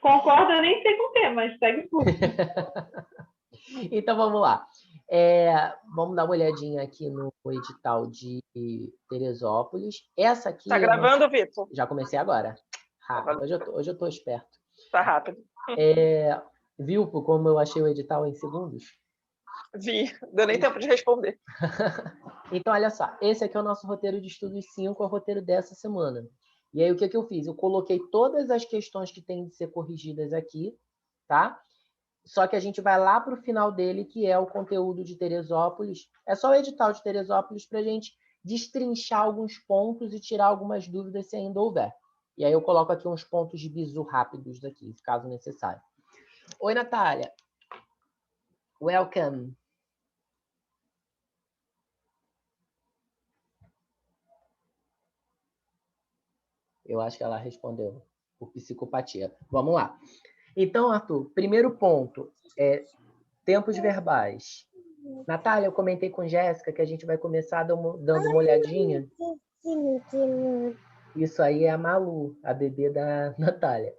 Concordo, eu nem sei com o quê, mas segue tudo. Então, vamos lá. Vamos dar uma olhadinha aqui no edital de Teresópolis. Essa aqui... Tá gravando, Vitor? Já comecei agora. Hoje eu tô esperto. Tá rápido. Viu como eu achei o edital em segundos? Vi, deu nem tempo de responder. Então, olha só. Esse aqui é o nosso roteiro de estudos 5, é o roteiro dessa semana. E aí, o que eu fiz? Eu coloquei todas as questões que têm de ser corrigidas aqui, tá? Só que a gente vai lá para o final dele, que é o conteúdo de Teresópolis. É só o edital de Teresópolis para a gente destrinchar alguns pontos e tirar algumas dúvidas se ainda houver. E aí eu coloco aqui uns pontos de bizu rápidos aqui, caso necessário. Oi, Natália. Welcome. Eu acho que ela respondeu por psicopatia. Vamos lá. Então, Arthur, primeiro ponto é tempos verbais. Natália, eu comentei com Jéssica que a gente vai começar dando uma olhadinha. Isso aí é a Malu, a bebê da Natália.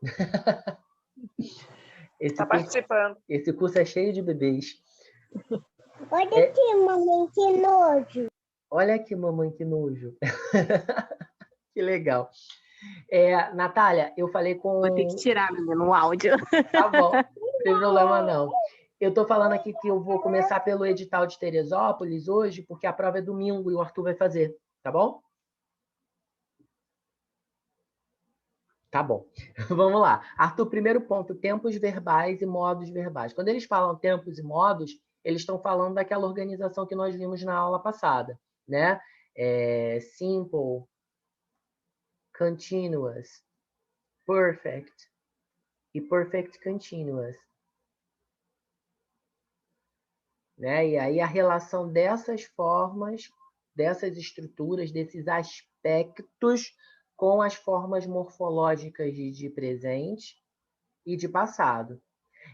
Tá participando. Esse curso é cheio de bebês. Olha aqui, mamãe, que nojo. Olha aqui, mamãe, que nojo. Que legal. Natália, eu falei com... Vou ter que tirar, menino, o áudio. Tá bom, não tem problema não. Eu estou falando aqui que eu vou começar pelo edital de Teresópolis hoje, porque a prova é domingo e o Arthur vai fazer, tá bom? Tá bom. Vamos lá. Arthur, primeiro ponto, tempos verbais e modos verbais. Quando eles falam tempos e modos, eles estão falando daquela organização que nós vimos na aula passada, né? Simple, continuous, perfect e perfect continuous. Né? E aí a relação dessas formas, dessas estruturas, desses aspectos com as formas morfológicas de presente e de passado.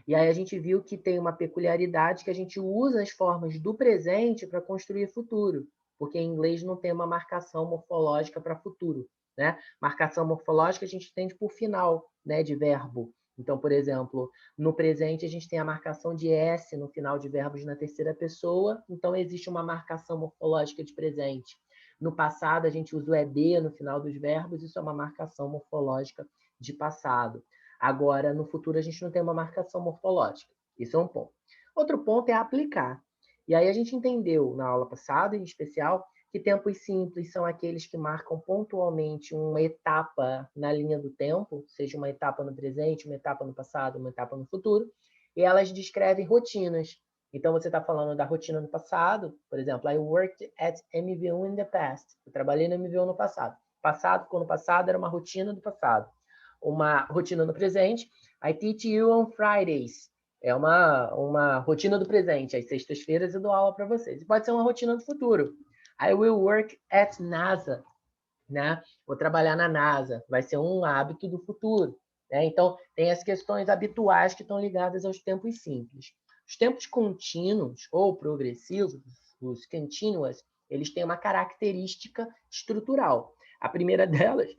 E aí a gente viu que tem uma peculiaridade que a gente usa as formas do presente para construir futuro, porque em inglês não tem uma marcação morfológica para futuro, né? Marcação morfológica a gente entende por final, né, de verbo. Então, por exemplo, no presente a gente tem a marcação de S no final de verbos na terceira pessoa, então existe uma marcação morfológica de presente. No passado a gente usa o ED no final dos verbos, isso é uma marcação morfológica de passado. Agora, no futuro, a gente não tem uma marcação morfológica. Isso é um ponto. Outro ponto é aplicar. E aí a gente entendeu na aula passada, em especial, que tempos simples são aqueles que marcam pontualmente uma etapa na linha do tempo, seja uma etapa no presente, uma etapa no passado, uma etapa no futuro, e elas descrevem rotinas. Então, você está falando da rotina no passado, por exemplo, I worked at MVU in the past. Eu trabalhei no MVU no passado. Passado, ficou no passado, era uma rotina do passado. Uma rotina no presente, I teach you on Fridays. É uma rotina do presente. Às sextas-feiras eu dou aula para vocês. E pode ser uma rotina do futuro. I will work at NASA. Né? Vou trabalhar na NASA. Vai ser um hábito do futuro. Né? Então, tem as questões habituais que estão ligadas aos tempos simples. Os tempos contínuos ou progressivos, os continuous, eles têm uma característica estrutural. A primeira delas...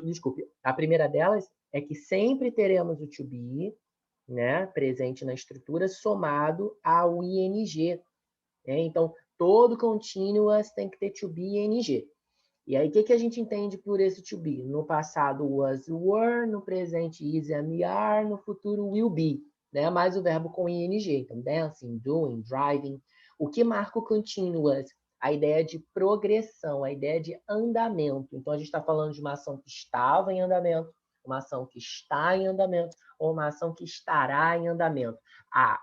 Desculpe. A primeira delas é que sempre teremos o to be, né, presente na estrutura, somado ao ing. Né? Então, todo continuous tem que ter to be e ing. E aí, o que a gente entende por esse to be? No passado, was, were, no presente, is, am, are, no futuro, will be. Né? Mais o verbo com ing. Então, dancing, doing, driving. O que marca o continuous? A ideia de progressão, a ideia de andamento. Então, a gente está falando de uma ação que estava em andamento, uma ação que está em andamento, ou uma ação que estará em andamento.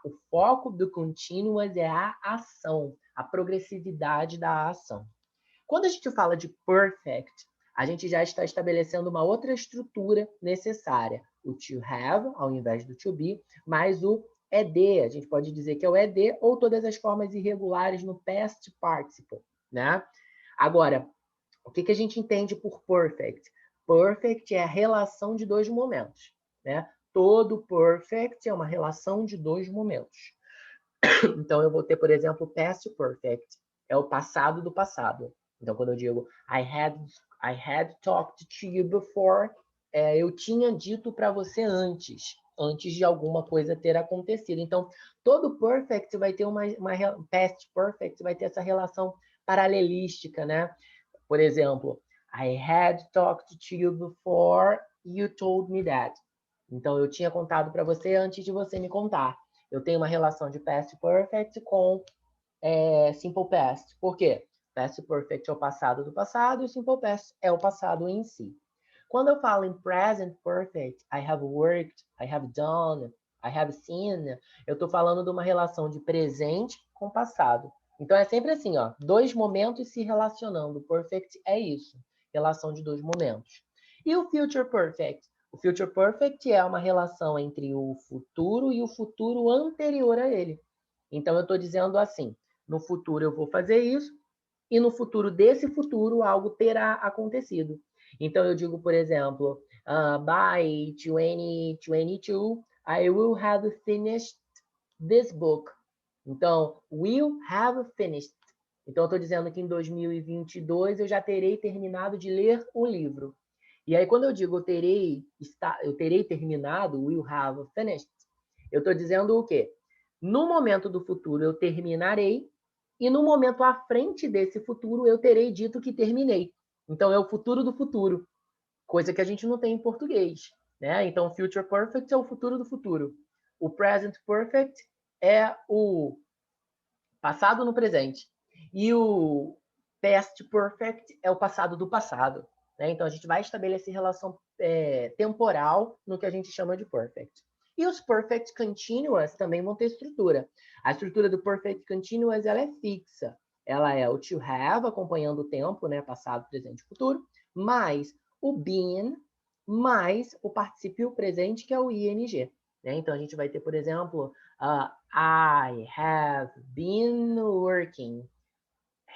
O foco do continuous é a ação, a progressividade da ação. Quando a gente fala de perfect, a gente já está estabelecendo uma outra estrutura necessária. O to have, ao invés do to be, mais o ED. A gente pode dizer que é o ED ou todas as formas irregulares no past participle. Né? Agora, o que a gente entende por perfect? Perfect é a relação de dois momentos. Né? Todo perfect é uma relação de dois momentos. Então, eu vou ter, por exemplo, past perfect. É o passado do passado. Então, quando eu digo I had talked to you before, eu tinha dito para você antes de alguma coisa ter acontecido. Então, todo perfect vai ter past perfect vai ter essa relação paralelística, né? Por exemplo, I had talked to you before you told me that. Então, eu tinha contado para você antes de você me contar. Eu tenho uma relação de past perfect com simple past. Por quê? Past perfect é o passado do passado e simple past é o passado em si. Quando eu falo em present perfect, I have worked, I have done, I have seen, eu estou falando de uma relação de presente com passado. Então é sempre assim, ó, dois momentos se relacionando. Perfect é isso, relação de dois momentos. E o future perfect? O future perfect é uma relação entre o futuro e o futuro anterior a ele. Então eu estou dizendo assim, no futuro eu vou fazer isso, e no futuro desse futuro algo terá acontecido. Então eu digo, por exemplo, by 2022, I will have finished this book. Então, will have finished. Então eu estou dizendo que em 2022 eu já terei terminado de ler o livro. E aí quando eu digo eu terei terminado, will have finished, eu estou dizendo o quê? No momento do futuro eu terminarei, e no momento à frente desse futuro eu terei dito que terminei. Então é o futuro do futuro, coisa que a gente não tem em português, né? Então future perfect é o futuro do futuro. O present perfect é o passado no presente. E o past perfect é o passado do passado, né? Então a gente vai estabelecer relação temporal no que a gente chama de perfect. E os perfect continuous também vão ter estrutura. A estrutura do perfect continuous ela é fixa. Ela é o to have, acompanhando o tempo, né? Passado, presente e futuro, mais o been, mais o participio presente, que é o ing. Né? Então a gente vai ter, por exemplo, I have been working.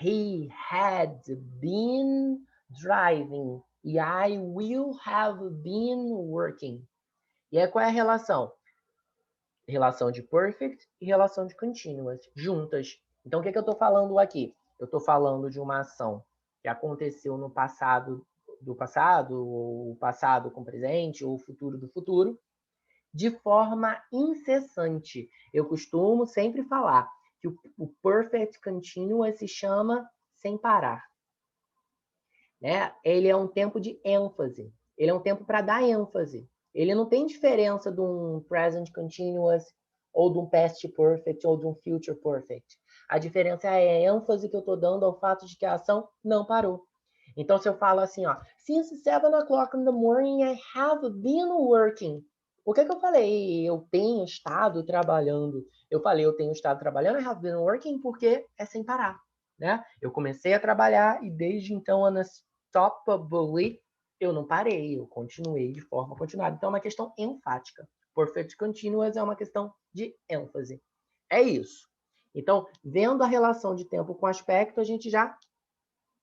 He had been driving. E I will have been working. E aí, qual é a relação? Relação de perfect e relação de continuous, juntas. Então, o que eu estou falando aqui? Eu estou falando de uma ação que aconteceu no passado do passado, ou o passado com o presente, ou o futuro do futuro, de forma incessante. Eu costumo sempre falar que o perfect continuous se chama sem parar. Né? Ele é um tempo de ênfase. Ele é um tempo para dar ênfase. Ele não tem diferença de um present continuous, ou de um past perfect, ou de um future perfect. A diferença é a ênfase que eu estou dando ao fato de que a ação não parou. Então, se eu falo assim, ó, since 7 o'clock in the morning, I have been working. Por que eu falei eu tenho estado trabalhando? Eu falei eu tenho estado trabalhando, I have been working, porque é sem parar. Né? Eu comecei a trabalhar e desde então, unstoppably, eu não parei, eu continuei de forma continuada. Então, é uma questão enfática. Perfect continuous é uma questão de ênfase. É isso. Então, vendo a relação de tempo com aspecto, a gente já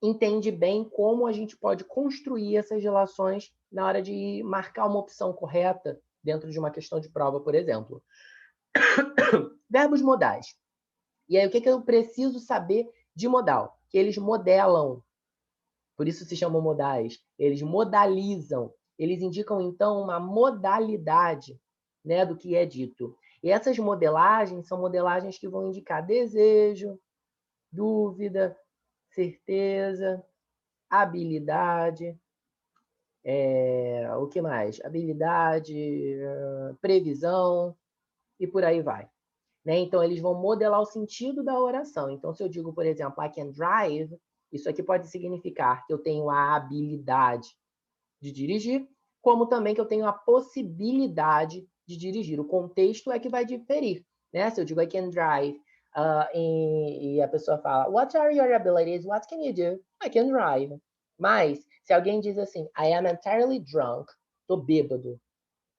entende bem como a gente pode construir essas relações na hora de marcar uma opção correta dentro de uma questão de prova, por exemplo. Verbos modais. E aí, o que eu preciso saber de modal? Que eles modelam. Por isso se chamam modais. Eles modalizam. Eles indicam, então, uma modalidade, né, do que é dito. E essas modelagens são modelagens que vão indicar desejo, dúvida, certeza, habilidade, o que mais? Habilidade, previsão e por aí vai. Né? Então, eles vão modelar o sentido da oração. Então, se eu digo, por exemplo, I can drive, isso aqui pode significar que eu tenho a habilidade de dirigir, como também que eu tenho a possibilidade de dirigir. O contexto é que vai diferir. Né? Se eu digo I can drive, e a pessoa fala, what are your abilities? What can you do? I can drive. Mas, se alguém diz assim, I am entirely drunk, tô bêbado,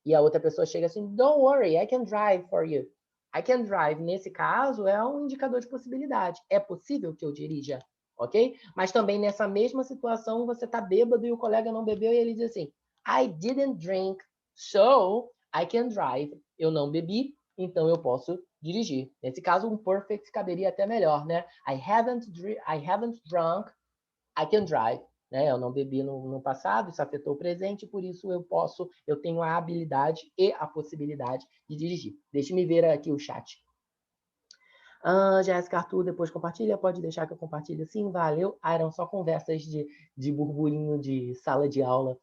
e a outra pessoa chega assim, don't worry, I can drive for you. I can drive, nesse caso, é um indicador de possibilidade. É possível que eu dirija, ok? Mas também nessa mesma situação, você tá bêbado e o colega não bebeu e ele diz assim, I didn't drink, so I can drive. Eu não bebi, então eu posso dirigir. Nesse caso, um perfect caberia até melhor, né? I haven't drunk, I can drive. né? Eu não bebi no passado, isso afetou o presente, por isso eu tenho a habilidade e a possibilidade de dirigir. Deixe-me ver aqui o chat. Jéssica, Arthur, depois compartilha, pode deixar que eu compartilhe sim, valeu. Eram só conversas de burburinho de sala de aula,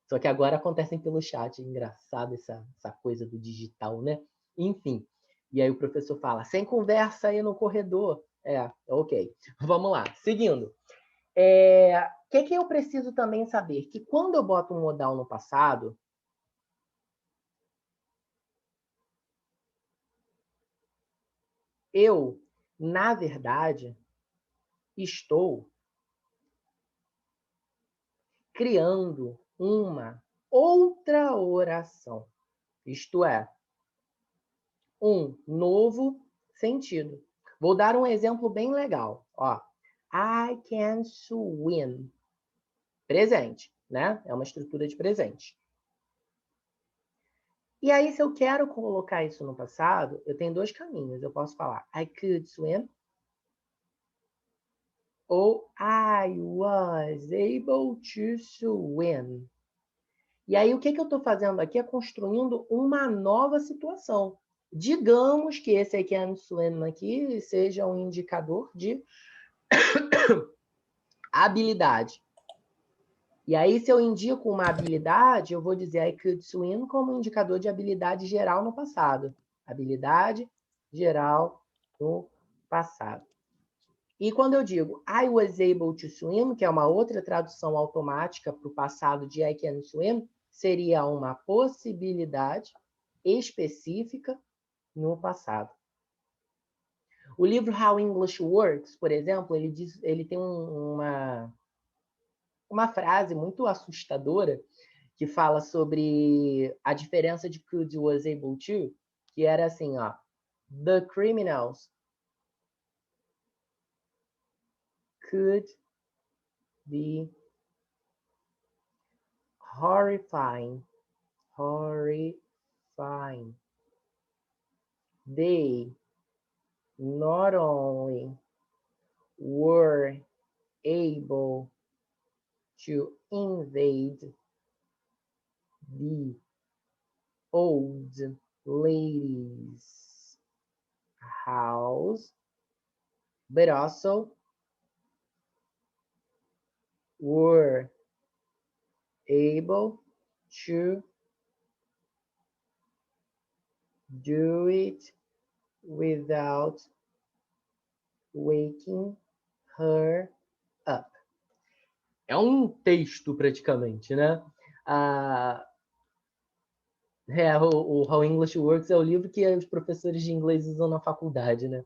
só que agora acontecem pelo chat. Engraçado essa coisa do digital, né? Enfim, e aí o professor fala, sem conversa aí no corredor. Ok. Vamos lá, seguindo. O que eu preciso também saber? Que quando eu boto um modal no passado, eu, na verdade, estou criando uma outra oração. Isto é, um novo sentido. Vou dar um exemplo bem legal. Ó, I can swim. Presente, né? É uma estrutura de presente. E aí, se eu quero colocar isso no passado, eu tenho dois caminhos. Eu posso falar I could swim ou I was able to swim. E aí, o que eu estou fazendo aqui é construindo uma nova situação. Digamos que esse I can swim aqui seja um indicador de habilidade. E aí, se eu indico uma habilidade, eu vou dizer I could swim como indicador de habilidade geral no passado. Habilidade geral no passado. E quando eu digo I was able to swim, que é uma outra tradução automática para o passado de I can swim, seria uma possibilidade específica no passado. O livro How English Works, por exemplo, ele tem uma frase muito assustadora que fala sobre a diferença de could e was able to, que era assim, ó, the criminals could be horrifying. They not only were able to invade the old lady's house, but also were able to do it without waking her up. É um texto, praticamente, né? O How English Works é o livro que os professores de inglês usam na faculdade, né?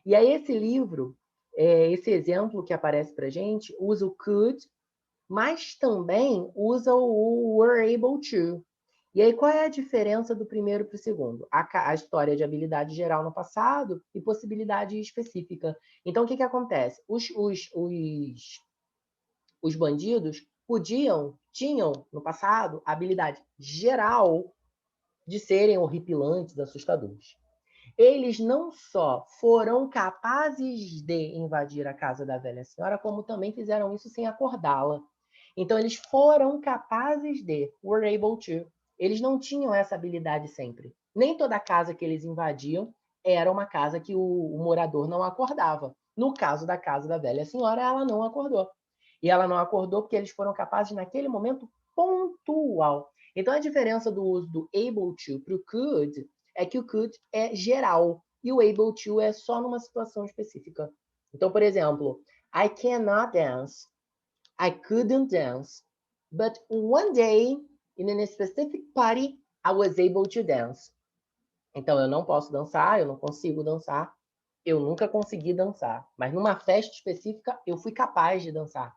E aí esse livro, esse exemplo que aparece para gente, usa o could, mas também usa o were able to. E aí qual é a diferença do primeiro para o segundo? A história de habilidade geral no passado e possibilidade específica. Então o que acontece? Os bandidos tinham no passado a habilidade geral de serem horripilantes, assustadores. Eles não só foram capazes de invadir a casa da velha senhora, como também fizeram isso sem acordá-la. Então, eles foram capazes were able to. Eles não tinham essa habilidade sempre. Nem toda casa que eles invadiam era uma casa que o morador não acordava. No caso da casa da velha senhora, ela não acordou. E ela não acordou porque eles foram capazes, naquele momento pontual. Então, a diferença do uso do able to para o could é que o could é geral e o able to é só numa situação específica. Então, por exemplo, I cannot dance, I couldn't dance, but one day, in a specific party, I was able to dance. Então, eu não posso dançar, eu não consigo dançar, eu nunca consegui dançar. Mas numa festa específica, eu fui capaz de dançar.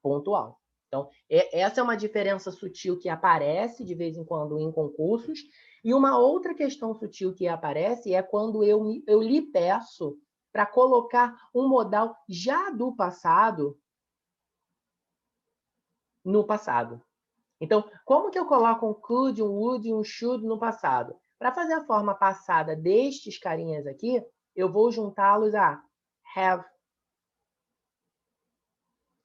Pontual. Então, essa é uma diferença sutil que aparece de vez em quando em concursos. E uma outra questão sutil que aparece é quando eu lhe peço para colocar um modal já do passado no passado. Então, como que eu coloco um could, um would e um should no passado? Para fazer a forma passada destes carinhas aqui, eu vou juntá-los a have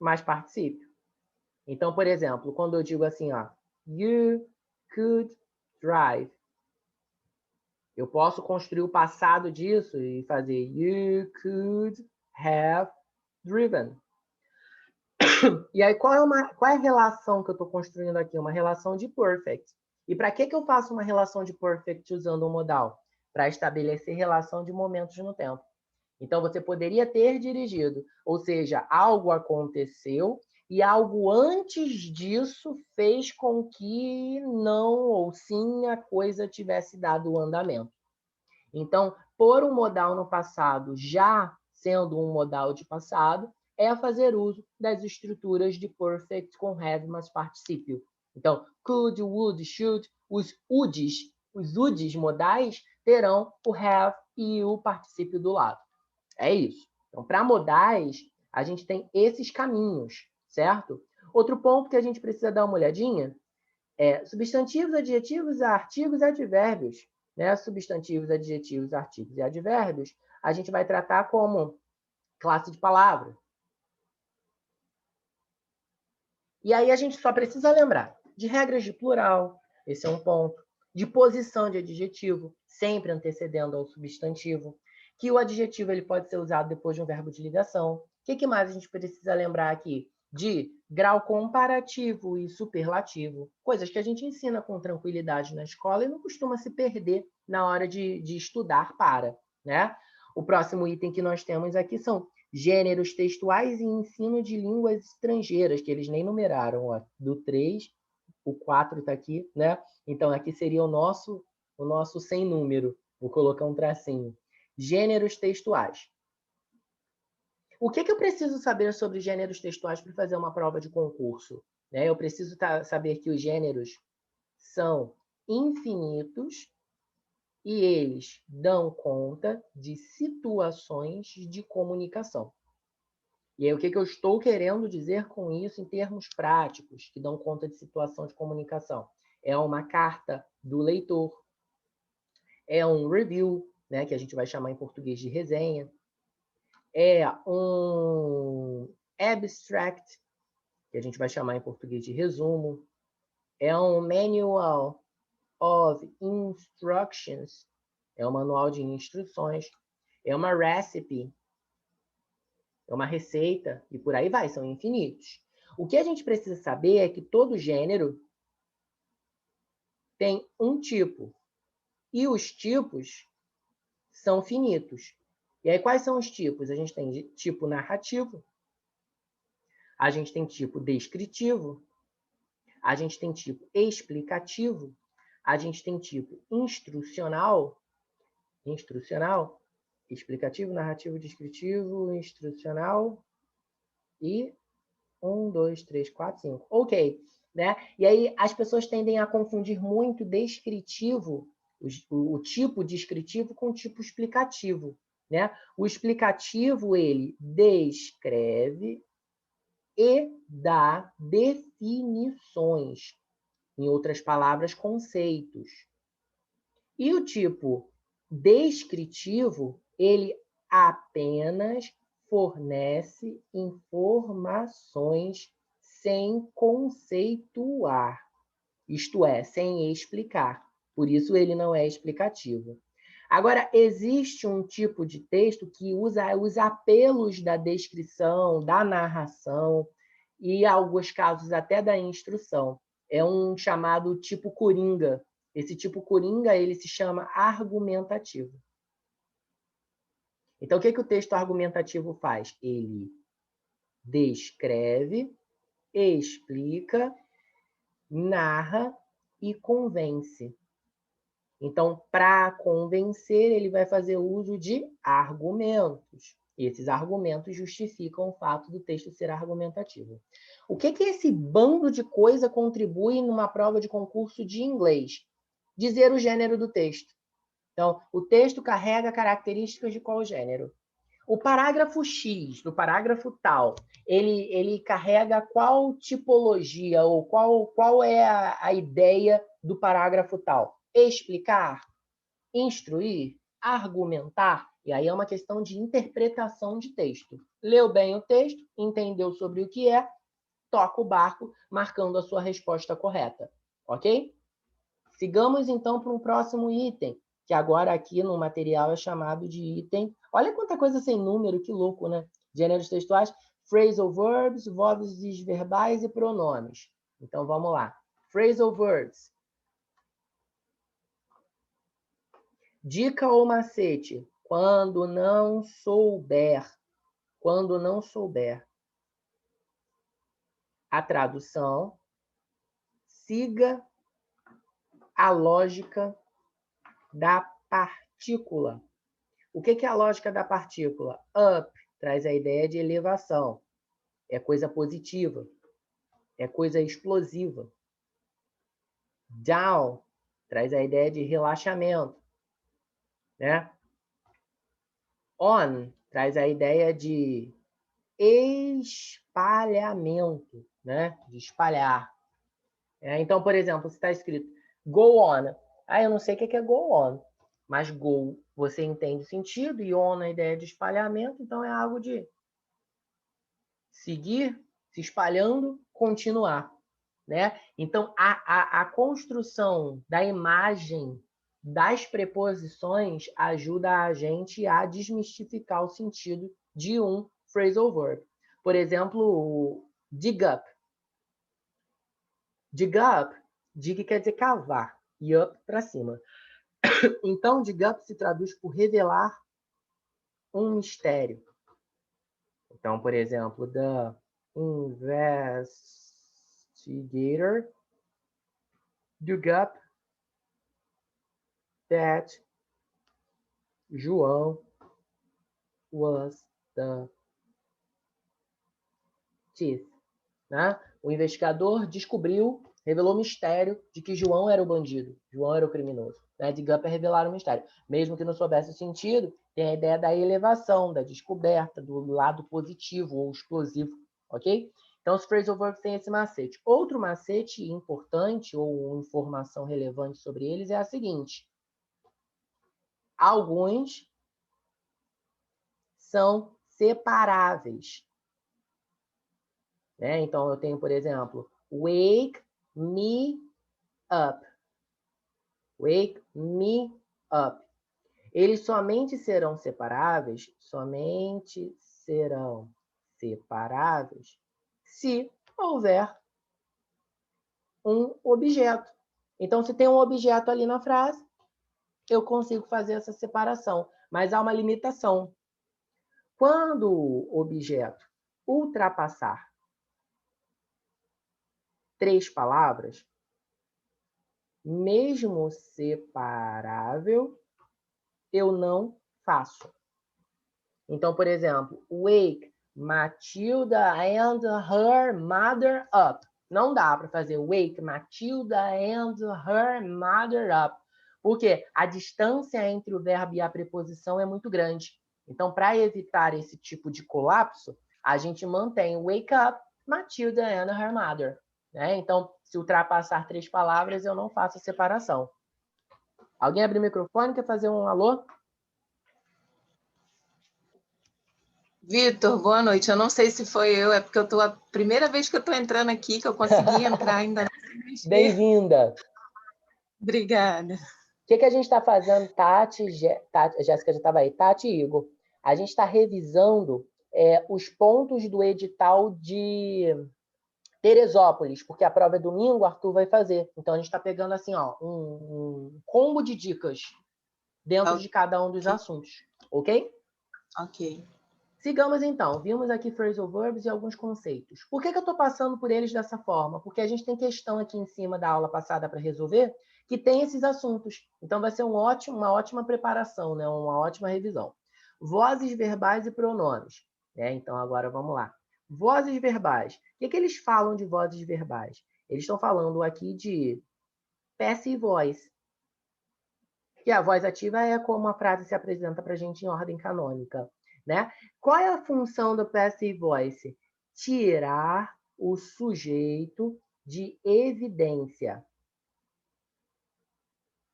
mais particípio. Então, por exemplo, quando eu digo assim, ó, you could drive, eu posso construir o passado disso e fazer you could have driven. E aí, qual é a relação que eu estou construindo aqui? Uma relação de perfect. E para que eu faço uma relação de perfect usando o modal? Para estabelecer relação de momentos no tempo. Então, você poderia ter dirigido, ou seja, algo aconteceu e algo antes disso fez com que não ou sim a coisa tivesse dado o andamento. Então, pôr um modal no passado, já sendo um modal de passado, é fazer uso das estruturas de perfect com have mais particípio. Então, could, would, should, os uds modais terão o have e o particípio do lado. É isso. Então, para modais, a gente tem esses caminhos, certo? Outro ponto que a gente precisa dar uma olhadinha é substantivos, adjetivos, artigos e advérbios. Né? Substantivos, adjetivos, artigos e advérbios, a gente vai tratar como classe de palavra. E aí a gente só precisa lembrar de regras de plural, esse é um ponto, de posição de adjetivo, sempre antecedendo ao substantivo, que o adjetivo ele pode ser usado depois de um verbo de ligação. O que mais a gente precisa lembrar aqui? De grau comparativo e superlativo, coisas que a gente ensina com tranquilidade na escola e não costuma se perder na hora de estudar para, né? O próximo item que nós temos aqui são gêneros textuais e ensino de línguas estrangeiras, que eles nem numeraram, ó, do 3, o 4 está aqui, né? Então, aqui seria o nosso sem número. Vou colocar um tracinho. Gêneros textuais. O que eu preciso saber sobre gêneros textuais para fazer uma prova de concurso? Né? Eu preciso saber que os gêneros são infinitos e eles dão conta de situações de comunicação. E aí, o que eu estou querendo dizer com isso em termos práticos, que dão conta de situação de comunicação? É uma carta do leitor, é um review, né, que a gente vai chamar em português de resenha, é um abstract, que a gente vai chamar em português de resumo, é um manual of instructions, é um manual de instruções, é uma recipe, é uma receita, e por aí vai, são infinitos. O que a gente precisa saber é que todo gênero tem um tipo, e os tipos são finitos. E aí, quais são os tipos? A gente tem tipo narrativo, a gente tem tipo descritivo, a gente tem tipo explicativo, a gente tem tipo instrucional, explicativo, narrativo, descritivo, instrucional e 1, 2, 3, 4, 5. Ok. Né? E aí as pessoas tendem a confundir muito descritivo, o tipo descritivo com o tipo explicativo. Né? O explicativo, ele descreve e dá definições. Em outras palavras, conceitos. E o tipo descritivo, ele apenas fornece informações sem conceituar, isto é, sem explicar. Por isso, ele não é explicativo. Agora, existe um tipo de texto que usa os apelos da descrição, da narração e, em alguns casos, até da instrução. É um chamado tipo coringa. Esse tipo coringa ele se chama argumentativo. Então, o que o texto argumentativo faz? Ele descreve, explica, narra e convence. Então, para convencer, ele vai fazer uso de argumentos. E esses argumentos justificam o fato do texto ser argumentativo. O que esse bando de coisa contribui numa prova de concurso de inglês? Dizer o gênero do texto. Então, o texto carrega características de qual gênero? O parágrafo X, do parágrafo tal, ele carrega qual tipologia ou qual é a ideia do parágrafo tal? Explicar, instruir, argumentar. E aí é uma questão de interpretação de texto. Leu bem o texto, entendeu sobre o que é, toca o barco, marcando a sua resposta correta. Ok? Sigamos, então, para um próximo item, que agora aqui no material é chamado de item... Olha quanta coisa sem número, que louco, né? Gêneros textuais, phrasal verbs, vozes verbais e pronomes. Então, vamos lá. Phrasal verbs. Dica ou macete? Quando não souber a tradução, siga a lógica da partícula. O que é a lógica da partícula? Up traz a ideia de elevação. É coisa positiva. É coisa explosiva. Down traz a ideia de relaxamento. Né? On traz a ideia de espalhamento, né? De espalhar. Então, por exemplo, se está escrito go on. Eu não sei o que é go on, mas go você entende o sentido e on a ideia de espalhamento, então é algo de seguir, se espalhando, continuar. Né? Então, a construção da imagem das preposições ajuda a gente a desmistificar o sentido de um phrasal verb. Por exemplo, o dig up. Dig up, dig quer dizer cavar, e up para cima. Então, dig up se traduz por revelar um mistério. Então, por exemplo, the investigator dug up that João was the thief. Né? O investigador descobriu, revelou o mistério de que João era o bandido, João era o criminoso. Né? Dig up é revelar o mistério. Mesmo que não soubesse o sentido, tem a ideia da elevação, da descoberta, do lado positivo ou explosivo. Ok? Então, os phrasal verbs têm esse macete. Outro macete importante ou informação relevante sobre eles é a seguinte. Alguns são separáveis. Né? Então, eu tenho, por exemplo, wake me up. Wake me up. Eles somente serão separáveis se houver um objeto. Então, se tem um objeto ali na frase, eu consigo fazer essa separação. Mas há uma limitação. Quando o objeto ultrapassar 3 palavras, mesmo separável, eu não faço. Então, por exemplo, wake Matilda and her mother up. Não dá para fazer wake Matilda and her mother up. Porque a distância entre o verbo e a preposição é muito grande. Então, para evitar esse tipo de colapso, a gente mantém wake up Matilda and her mother. Né? Então, se ultrapassar 3 palavras, eu não faço a separação. Alguém abre o microfone, quer fazer um alô? Vitor, boa noite. Eu não sei se foi eu, é porque eu tô a primeira vez que eu estou entrando aqui, que eu consegui entrar ainda. Bem-vinda. Obrigada. O que a gente está fazendo, Tati, Jéssica já estava aí, Tati e Igor? A gente está revisando os pontos do edital de Teresópolis, porque a prova é domingo, o Arthur vai fazer. Então, a gente está pegando assim, ó, um combo de dicas dentro de cada um dos assuntos. Ok? Ok. Sigamos, então. Vimos aqui phrasal verbs e alguns conceitos. Por que eu estou passando por eles dessa forma? Porque a gente tem questão aqui em cima da aula passada para resolver que tem esses assuntos. Então, vai ser uma ótima preparação, né? Uma ótima revisão. Vozes verbais e pronomes. Então, agora vamos lá. Vozes verbais. O que eles falam de vozes verbais? Eles estão falando aqui de passive voice. Que a voz ativa é como a frase se apresenta para a gente em ordem canônica. Né? Qual é a função do passive voice? Tirar o sujeito de evidência.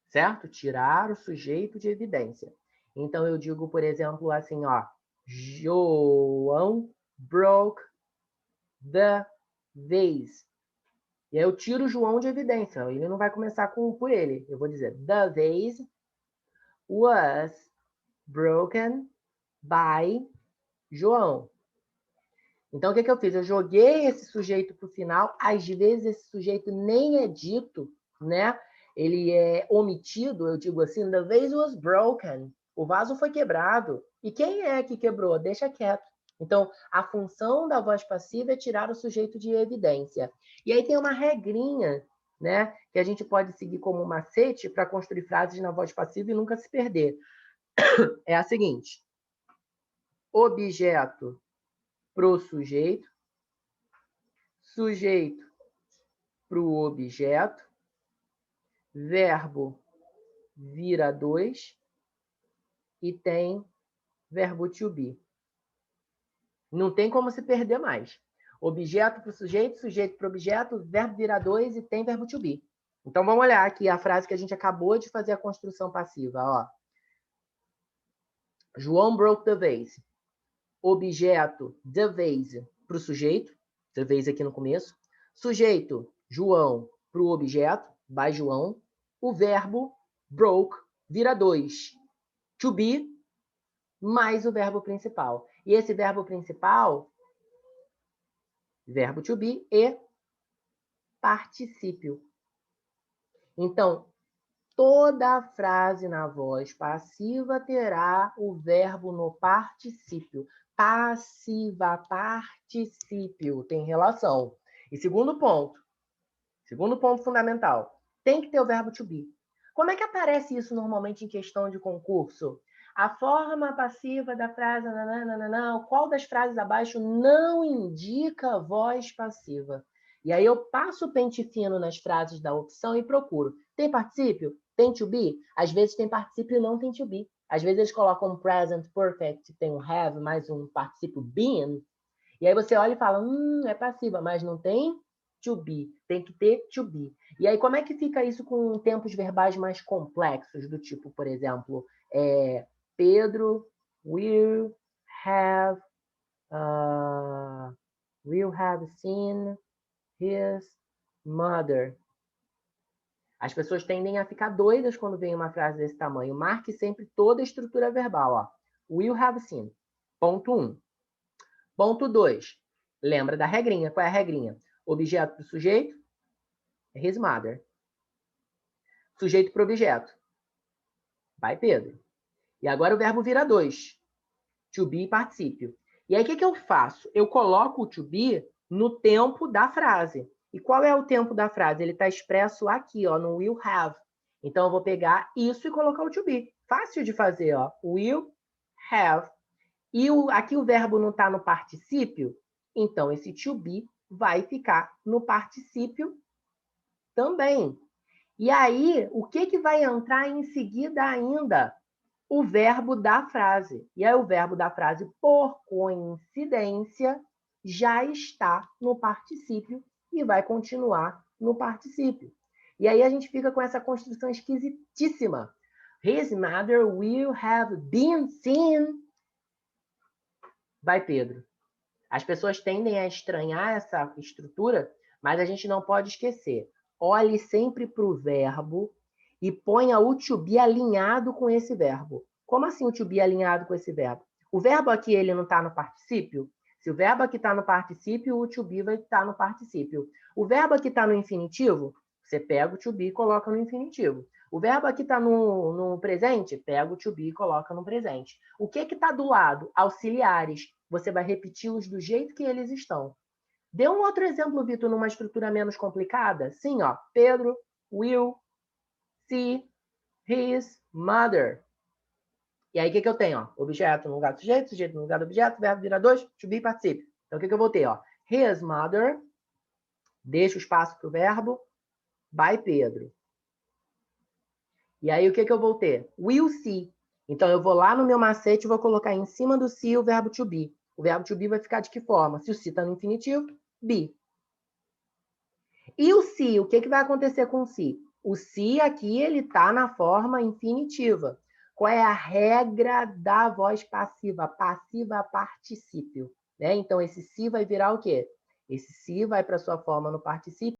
Certo? Tirar o sujeito de evidência. Então, eu digo, por exemplo, assim, ó. João broke the vase. E aí eu tiro o João de evidência. Ele não vai começar por ele. Eu vou dizer, the vase was broken by João. Então, o que eu fiz? Eu joguei esse sujeito para o final. Às vezes, esse sujeito nem é dito, né? Ele é omitido. Eu digo assim, the vase was broken. O vaso foi quebrado. E quem é que quebrou? Deixa quieto. Então, a função da voz passiva é tirar o sujeito de evidência. E aí tem uma regrinha, né, que a gente pode seguir como macete para construir frases na voz passiva e nunca se perder. É a seguinte. Objeto pro sujeito, sujeito pro objeto, verbo vira 2 e tem verbo to be. Não tem como se perder mais. Objeto para o sujeito, sujeito para o objeto, verbo vira 2 e tem verbo to be. Então, vamos olhar aqui a frase que a gente acabou de fazer a construção passiva. Ó. João broke the vase. Objeto, the vase, para o sujeito. The vase aqui no começo. Sujeito, João, para o objeto, by João. O verbo, broke, vira 2. To be, mais o verbo principal. E esse verbo principal, verbo to be e particípio. Então, toda frase na voz passiva terá o verbo no particípio. Passiva, particípio, tem relação. E segundo ponto fundamental, tem que ter o verbo to be. Como é que aparece isso normalmente em questão de concurso? A forma passiva da frase, qual das frases abaixo não indica voz passiva? E aí eu passo o pente fino nas frases da opção e procuro. Tem particípio? Tem to be? Às vezes tem particípio e não tem to be. Às vezes eles colocam um present perfect, tem um have, mais um particípio been. E aí você olha e fala, é passiva, mas não tem to be. Tem que ter to be. E aí como é que fica isso com tempos verbais mais complexos, do tipo, por exemplo, Pedro will have seen his mother. As pessoas tendem a ficar doidas quando vem uma frase desse tamanho. Marque sempre toda a estrutura verbal. Ó. Will have seen. Ponto 1. Ponto 2. Lembra da regrinha. Qual é a regrinha? Objeto para o sujeito, his mother. Sujeito para o objeto, by Pedro. E agora o verbo vira 2. To be e particípio. E aí o que eu faço? Eu coloco o to be no tempo da frase. E qual é o tempo da frase? Ele está expresso aqui, ó, no will have. Então, eu vou pegar isso e colocar o to be. Fácil de fazer, ó. Will have. E aqui o verbo não está no particípio, então esse to be vai ficar no particípio também. E aí, o que vai entrar em seguida ainda? O verbo da frase. E aí, o verbo da frase, por coincidência, já está no particípio e vai continuar no particípio. E aí a gente fica com essa construção esquisitíssima. His mother will have been seen by Pedro. As pessoas tendem a estranhar essa estrutura, mas a gente não pode esquecer. Olhe sempre para o verbo e ponha o to be alinhado com esse verbo. Como assim o to be alinhado com esse verbo? O verbo aqui ele não está no particípio? Se o verbo aqui está no particípio, o to be vai estar no particípio. O verbo aqui está no infinitivo, você pega o to be e coloca no infinitivo. O verbo aqui está no presente, pega o to be e coloca no presente. O que está do lado? Auxiliares. Você vai repeti-los do jeito que eles estão. Dê um outro exemplo, Vitor, numa estrutura menos complicada? Sim, ó. Pedro will see his mother. E aí, o que eu tenho? Ó? Objeto no lugar do sujeito, sujeito no lugar do objeto, verbo vira 2, to be participe. Então, o que eu vou ter? Ó? His mother, deixa o espaço para o verbo, by Pedro. E aí, o que eu vou ter? Will see. Então, eu vou lá no meu macete e vou colocar em cima do see o verbo to be. O verbo to be vai ficar de que forma? Se o see está no infinitivo, be. E o see, o que vai acontecer com o see? O see aqui, ele está na forma infinitiva. Qual é a regra da voz passiva? Passiva particípio. Né? Então, esse see vai virar o quê? Esse se vai para sua forma no participe